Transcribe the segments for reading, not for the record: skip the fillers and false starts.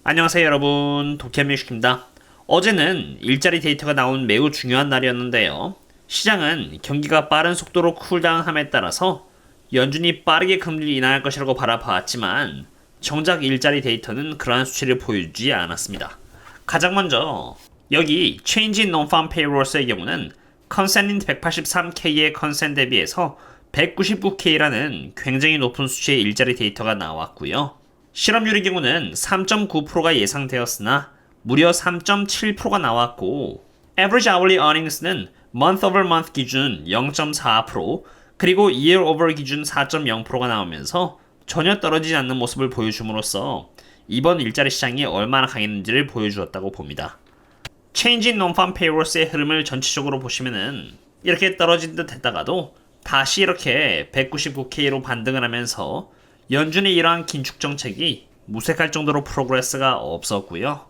안녕하세요 여러분, 도쿄뮤직입니다. 어제는 일자리 데이터가 나온 매우 중요한 날이었는데요. 시장은 경기가 빠른 속도로 쿨다운함에 따라서 연준이 빠르게 금리를 인하할 것이라고 바라봤지만 정작 일자리 데이터는 그러한 수치를 보여주지 않았습니다. 가장 먼저 여기 Change in Non-Farm Payrolls의 경우는 컨센인 183K의 컨센 대비해서 199K라는 굉장히 높은 수치의 일자리 데이터가 나왔고요. 실업률의 경우는 3.9%가 예상되었으나 무려 3.7%가 나왔고 Average Hourly Earnings는 Month over Month 기준 0.4% 그리고 Year over 기준 4.0%가 나오면서 전혀 떨어지지 않는 모습을 보여줌으로써 이번 일자리 시장이 얼마나 강했는지를 보여주었다고 봅니다. Change in Non-Farm Payrolls의 흐름을 전체적으로 보시면은 이렇게 떨어진 듯 했다가도 다시 이렇게 199K로 반등을 하면서 연준의 이러한 긴축 정책이 무색할 정도로 프로그레스가 없었고요.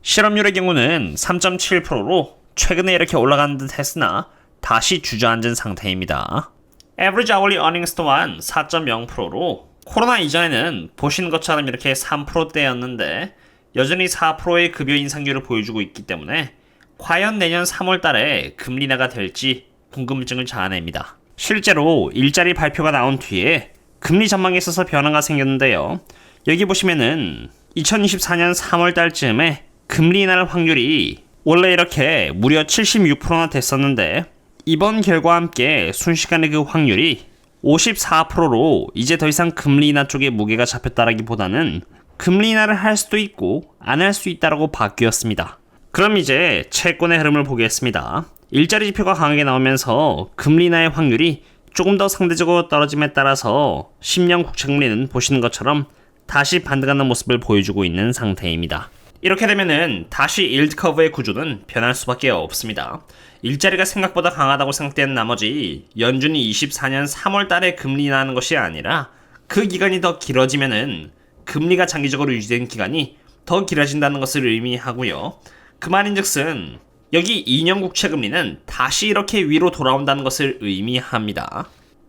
실업률의 경우는 3.7%로 최근에 이렇게 올라간 듯 했으나 다시 주저앉은 상태입니다. Average Hourly Earnings 또한 4.0%로 코로나 이전에는 보시는 것처럼 이렇게 3%대였는데 여전히 4%의 급여 인상률을 보여주고 있기 때문에 과연 내년 3월 달에 금리 인하가 될지 궁금증을 자아냅니다. 실제로 일자리 발표가 나온 뒤에 금리 전망에 있어서 변화가 생겼는데요. 여기 보시면은 2024년 3월 달쯤에 금리 인하 확률이 원래 이렇게 무려 76%나 됐었는데 이번 결과와 함께 순식간에 그 확률이 54%로 이제 더 이상 금리 인하 쪽에 무게가 잡혔다라기보다는 금리 인하를 할 수도 있고 안 할 수 있다라고 바뀌었습니다. 그럼 이제 채권의 흐름을 보겠습니다. 일자리 지표가 강하게 나오면서 금리 인하의 확률이 조금 더 상대적으로 떨어짐에 따라서 10년 국채금리는 보시는 것처럼 다시 반등하는 모습을 보여주고 있는 상태입니다. 이렇게 되면은 다시 일드 커브의 구조는 변할 수밖에 없습니다. 일자리가 생각보다 강하다고 생각된 나머지 연준이 24년 3월 달에 금리 인하하는 것이 아니라 그 기간이 더 길어지면은 금리가 장기적으로 유지된 기간이 더 길어진다는 것을 의미하고요. 그 말인즉슨 여기 2년 국채금리는 다시 이렇게 위로 돌아온다는 것을 의미합니다.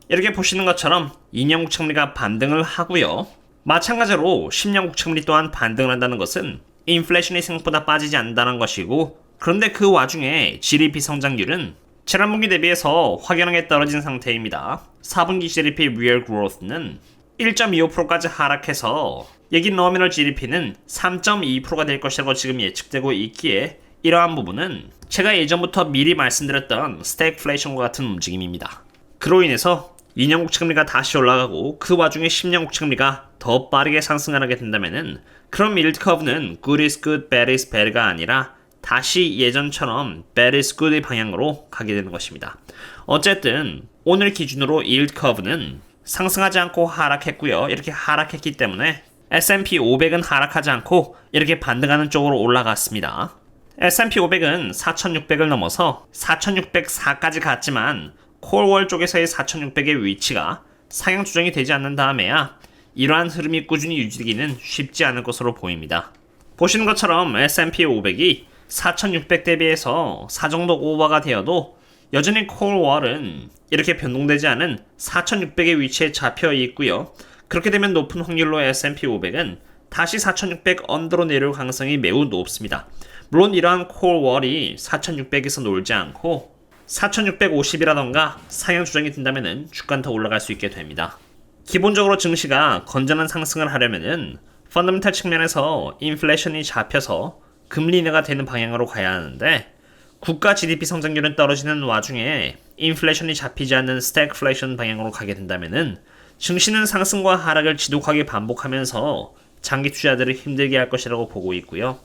이렇게 보시는 것처럼 2년 국채금리가 반등을 하고요. 마찬가지로 10년 국채금리 또한 반등을 한다는 것은 인플레이션이 생각보다 빠지지 않는다는 것이고 그런데 그 와중에 GDP 성장률은 지난분기 대비해서 확연하게 떨어진 상태입니다. 4분기 GDP Real Growth는 1.25%까지 하락해서 여기 Nominal GDP는 3.2%가 될 것이라고 지금 예측되고 있기에 이러한 부분은 제가 예전부터 미리 말씀드렸던 스태그플레이션과 같은 움직임입니다. 그로 인해서 2년 국채금리가 다시 올라가고 그 와중에 10년 국채금리가 더 빠르게 상승을 하게 된다면은 그럼 일드 커브는 good is good, bad is bad가 아니라 다시 예전처럼 bad is good의 방향으로 가게 되는 것입니다. 어쨌든 오늘 기준으로 일드 커브는 상승하지 않고 하락했고요. 이렇게 하락했기 때문에 S&P 500은 하락하지 않고 이렇게 반등하는 쪽으로 올라갔습니다. S&P 500은 4600을 넘어서 4604까지 갔지만 콜월 쪽에서의 4600의 위치가 상향 조정이 되지 않는 다음에야 이러한 흐름이 꾸준히 유지되기는 쉽지 않을 것으로 보입니다. 보시는 것처럼 S&P 500이 4600 대비해서 4 정도 오버가 되어도 여전히 콜월은 이렇게 변동되지 않은 4600의 위치에 잡혀 있고요. 그렇게 되면 높은 확률로 S&P 500은 다시 4600 언더로 내려올 가능성이 매우 높습니다. 물론 이러한 콜월이 4600에서 놀지 않고 4650이라던가 상향 조정이 된다면 주가는 더 올라갈 수 있게 됩니다. 기본적으로 증시가 건전한 상승을 하려면은 펀더멘탈 측면에서 인플레이션이 잡혀서 금리 인하가 되는 방향으로 가야 하는데 국가 GDP 성장률은 떨어지는 와중에 인플레이션이 잡히지 않는 스태그플레이션 방향으로 가게 된다면은 증시는 상승과 하락을 지독하게 반복하면서 장기 투자들을 힘들게 할 것이라고 보고 있고요.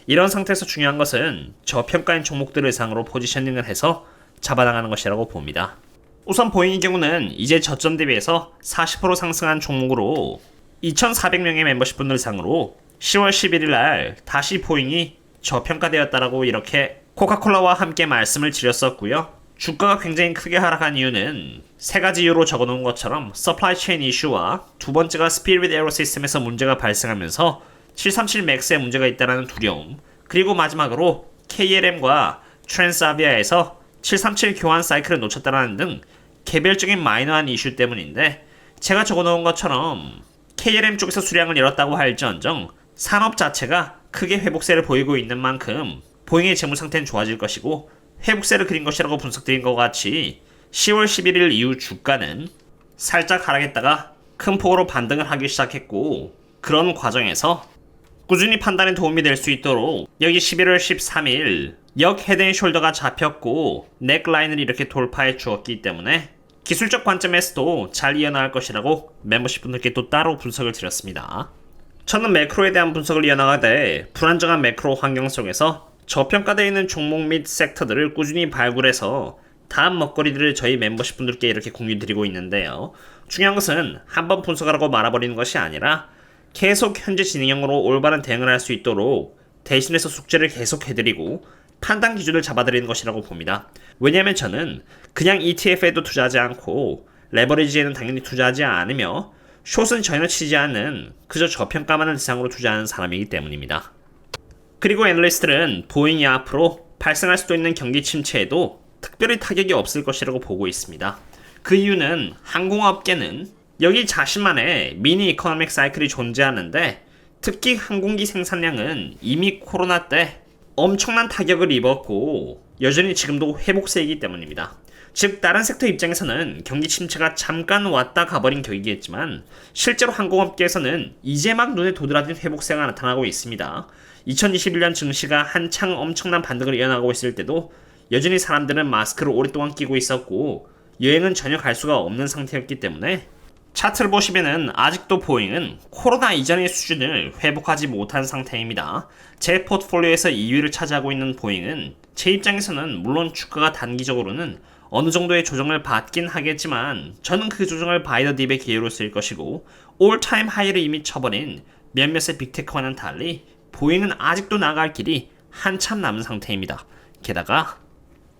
이런 상태에서 중요한 것은 저평가인 종목들을 상으로 포지셔닝을 해서 잡아나가는 것이라고 봅니다. 우선 보잉의 경우는 이제 저점 대비해서 40% 상승한 종목으로 2,400명의 멤버십 분들 상으로 10월 11일 날 다시 보잉이 저평가되었다라고 이렇게 코카콜라와 함께 말씀을 드렸었고요. 주가가 굉장히 크게 하락한 이유는 세 가지 이유로 적어놓은 것처럼 서플라이 체인 이슈와 두 번째가 스피릿 에어 시스템에서 문제가 발생하면서 737 맥스에 문제가 있다는 두려움, 그리고 마지막으로 KLM과 트랜스아비아에서 737 교환 사이클을 놓쳤다는 등 개별적인 마이너한 이슈 때문인데 제가 적어놓은 것처럼 KLM 쪽에서 수량을 잃었다고 할지언정 산업 자체가 크게 회복세를 보이고 있는 만큼 보잉의 재무 상태는 좋아질 것이고 회복세를 그린 것이라고 분석드린 것 같이 10월 11일 이후 주가는 살짝 하락했다가 큰 폭으로 반등을 하기 시작했고 그런 과정에서 꾸준히 판단에 도움이 될 수 있도록 여기 11월 13일 역 헤드앤숄더가 잡혔고 넥라인을 이렇게 돌파해 주었기 때문에 기술적 관점에서도 잘 이어나갈 것이라고 멤버십 분들께 또 따로 분석을 드렸습니다. 저는 매크로에 대한 분석을 이어나가되 불안정한 매크로 환경 속에서 저평가되어 있는 종목 및 섹터들을 꾸준히 발굴해서 다음 먹거리들을 저희 멤버십 분들께 이렇게 공유드리고 있는데요. 중요한 것은 한번 분석을 하고 말아버리는 것이 아니라 계속 현재 진행형으로 올바른 대응을 할 수 있도록 대신해서 숙제를 계속 해드리고 판단 기준을 잡아드리는 것이라고 봅니다. 왜냐하면 저는 그냥 ETF에도 투자하지 않고 레버리지에는 당연히 투자하지 않으며 숏은 전혀 치지 않는 그저 저평가만을 대상으로 투자하는 사람이기 때문입니다. 그리고 애널리스트들은 보잉이 앞으로 발생할 수도 있는 경기 침체에도 특별히 타격이 없을 것이라고 보고 있습니다. 그 이유는 항공업계는 여기 자신만의 미니 이코노믹 사이클이 존재하는데 특히 항공기 생산량은 이미 코로나 때 엄청난 타격을 입었고 여전히 지금도 회복세이기 때문입니다. 즉 다른 섹터 입장에서는 경기 침체가 잠깐 왔다 가버린 격이겠지만 실제로 항공업계에서는 이제 막 눈에 도드라진 회복세가 나타나고 있습니다. 2021년 증시가 한창 엄청난 반등을 이어나가고 있을 때도 여전히 사람들은 마스크를 오랫동안 끼고 있었고 여행은 전혀 갈 수가 없는 상태였기 때문에 차트를 보시면은 아직도 보잉은 코로나 이전의 수준을 회복하지 못한 상태입니다. 제 포트폴리오에서 2위를 차지하고 있는 보잉은 제 입장에서는 물론 주가가 단기적으로는 어느 정도의 조정을 받긴 하겠지만 저는 그 조정을 바이 더 딥의 기회로 쓸 것이고 올타임 하이를 이미 쳐버린 몇몇의 빅테크와는 달리 보잉은 아직도 나갈 길이 한참 남은 상태입니다. 게다가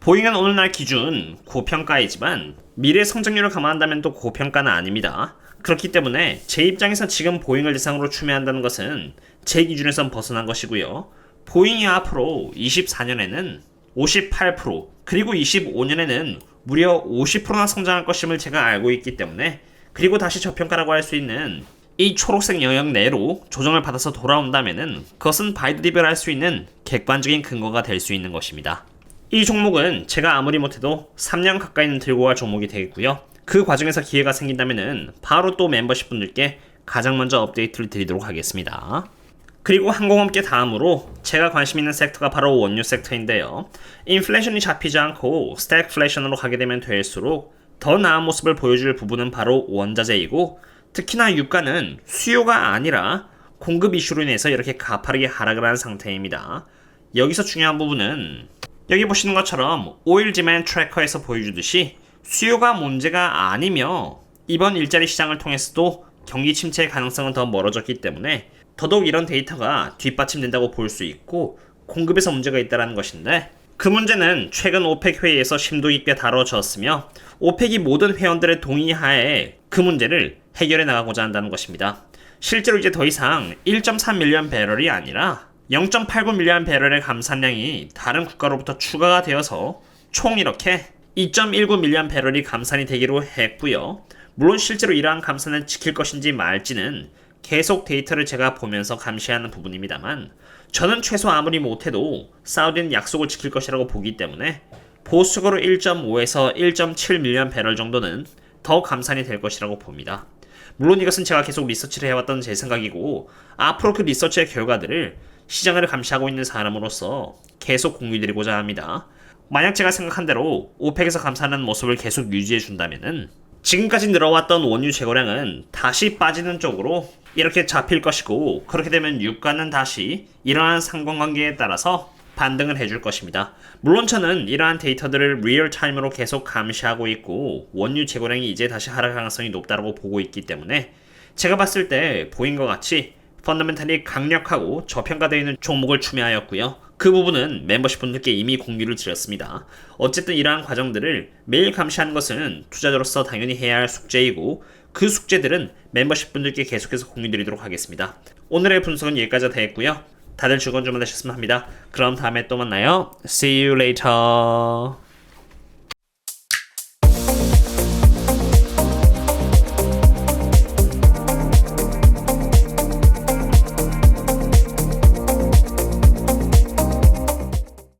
보잉은 오늘날 기준 고평가이지만 미래 성장률을 감안한다면 또 고평가는 아닙니다. 그렇기 때문에 제 입장에서 지금 보잉을 대상으로 추매한다는 것은 제 기준에선 벗어난 것이고요. 보잉이 앞으로 24년에는 58% 그리고 25년에는 무려 50%나 성장할 것임을 제가 알고 있기 때문에 그리고 다시 저평가라고 할 수 있는 이 초록색 영역 내로 조정을 받아서 돌아온다면은 그것은 바이 더 딥을 할 수 있는 객관적인 근거가 될 수 있는 것입니다. 이 종목은 제가 아무리 못해도 3년 가까이는 들고 갈 종목이 되겠고요. 그 과정에서 기회가 생긴다면 바로 또 멤버십 분들께 가장 먼저 업데이트를 드리도록 하겠습니다. 그리고 항공업계 다음으로 제가 관심 있는 섹터가 바로 원유 섹터인데요. 인플레이션이 잡히지 않고 스태그플레이션으로 가게 되면 될수록 더 나은 모습을 보여줄 부분은 바로 원자재이고 특히나 유가는 수요가 아니라 공급 이슈로 인해서 이렇게 가파르게 하락을 한 상태입니다. 여기서 중요한 부분은 여기 보시는 것처럼 오일 디맨드 트래커에서 보여주듯이 수요가 문제가 아니며 이번 일자리 시장을 통해서도 경기 침체의 가능성은 더 멀어졌기 때문에 더더욱 이런 데이터가 뒷받침된다고 볼 수 있고 공급에서 문제가 있다는 것인데 그 문제는 최근 오펙 회의에서 심도 있게 다뤄졌으며 오펙이 모든 회원들의 동의하에 그 문제를 해결해 나가고자 한다는 것입니다. 실제로 이제 더 이상 1.3밀리언 배럴이 아니라 0.89밀리언 배럴의 감산량이 다른 국가로부터 추가가 되어서 총 이렇게 2.19밀리언 배럴이 감산이 되기로 했고요. 물론 실제로 이러한 감산을 지킬 것인지 말지는 계속 데이터를 제가 보면서 감시하는 부분입니다만 저는 최소 아무리 못해도 사우디는 약속을 지킬 것이라고 보기 때문에 보수적으로 1.5에서 1.7밀리언 배럴 정도는 더 감산이 될 것이라고 봅니다. 물론 이것은 제가 계속 리서치를 해왔던 제 생각이고 앞으로 그 리서치의 결과들을 시장을 감시하고 있는 사람으로서 계속 공유드리고자 합니다. 만약 제가 생각한 대로 오펙에서 감산하는 모습을 계속 유지해 준다면은 지금까지 늘어왔던 원유 재고량은 다시 빠지는 쪽으로 이렇게 잡힐 것이고 그렇게 되면 유가는 다시 이러한 상관관계에 따라서 반등을 해줄 것입니다. 물론 저는 이러한 데이터들을 리얼타임으로 계속 감시하고 있고 원유 재고량이 이제 다시 하락 가능성이 높다고 보고 있기 때문에 제가 봤을 때 보인과 같이 펀더멘탈이 강력하고 저평가되어 있는 종목을 추매하였고요. 그 부분은 멤버십 분들께 이미 공유를 드렸습니다. 어쨌든 이러한 과정들을 매일 감시하는 것은 투자자로서 당연히 해야 할 숙제이고 그 숙제들은 멤버십 분들께 계속해서 공유드리도록 하겠습니다. 오늘의 분석은 여기까지 되겠고요. 다들 즐거운 주말 되셨으면 합니다. 그럼 다음에 또 만나요. See you later.